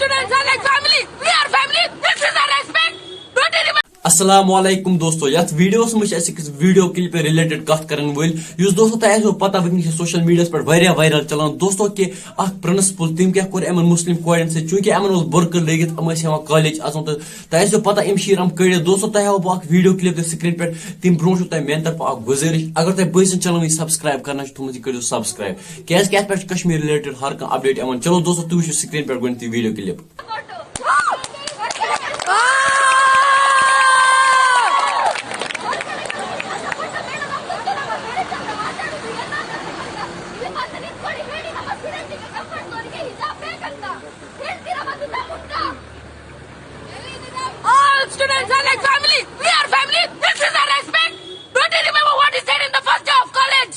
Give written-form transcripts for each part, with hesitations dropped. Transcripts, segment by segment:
students are like family. We are family. This is our respect. Don't you remember? Assalamualaikum दोस्तों यथ videos में video clip पे related कथ करन वल use दोस्तों तय आसो पता वनक सोशल मीडिया पर वायरल चलान दोस्तों कि अख प्रिंसिपल तम क्या कोर एमन मुस्लिम कोड़न से चूंकि एमन बुरक लगित हम हेवान कॉलेज अचन तो तय आसो पता एम शीर हम कड़ दोस्तों तय हाव बह वीडियो क्लिप स्क्रीन पे तम ब्रो तय मेन तरफ अख गुजारिश अगर तय बसन चैनल सब्सक्राइब करना तुम करो सब्सक्राइब क्या पे कश्मीर रिलेटेड हर कह अपडेट यहां चलो दोस्तों तुम स्क्रीन पे गणित video clip All students are like family. We are family. This is our respect. Don't you remember what he said in the first day of college?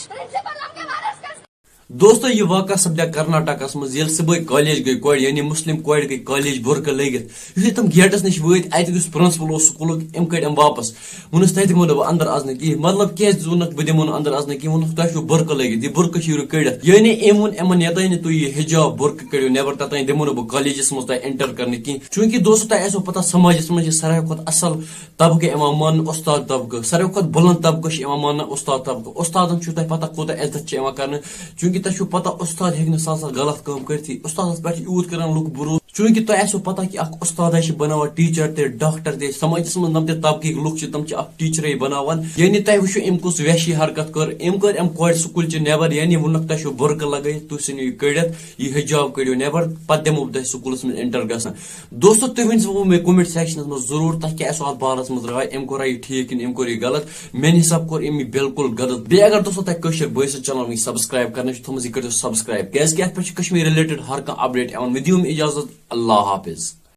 दोस्तों ये वाक़ा सपदा कर्नाटक मज ये सुबह कॉलेज गई कोड़ यानी मुस्लिम कोड़ गई कॉलेज बुरक लगित यु तम गेटस नश वत अत प्रिंसिपल स्कूल अम कड़ वापस वनस तत दिमो बह अंदर अजन कह मतलब क्या वोनक बह दिमो अंदर अजन कह वोनक तुम बुरक लगित यह बुरक कड़ित यानी अम वो यमन यतन तुम यह हिजाब बुरक कड़ो नेबर ततन दिमो बह कॉलेजस मज तुम एंटर कर कह चूंकि दोस्तों तुम आसो पता समाजस मज सारे खुद असल तबके मान उस्ताद तबक सारे खुद बुलंद तबक मान उस्ताद तबक उस्तादन तुम पता कोत इज्जत कर चूंकि तुम पता उस्ताद हेक साथ गलत कम कर उस्ताद पे यूत कर लुक भरोस चूंकि तुम आसो पता कि उस्ताद बना टीचर ते डॉक्टर ते समाज मज नम तबक लुक तम टीचर बनान यानी तुम वो अम कुछ वहशी हरकत कर अम कोड़ स्कूल नेबर यानी वोनक तुम बुरक लगे तुम सी कड़ित यह हिजाब कड़ो नेबर पे दिमो तुम स्कूल में एंटर ग दोस्तों तुम वो मे कमेंट सेक्शन में जरूर तुम क्या अत बारस मज राय अम कोरा यह ठीक कि अम कोर यह गलत मेन हिसाब कोर अम बिल्कुल गलत बे अगर दोस्तों तुम कशर बस चैनल सब्सक्राइब कर तुम करो सब्सक्राइब क्या कश्मीर रिलेटेड हर कह अपडेट मे दियो इजाजत अल्लाह हाफिज।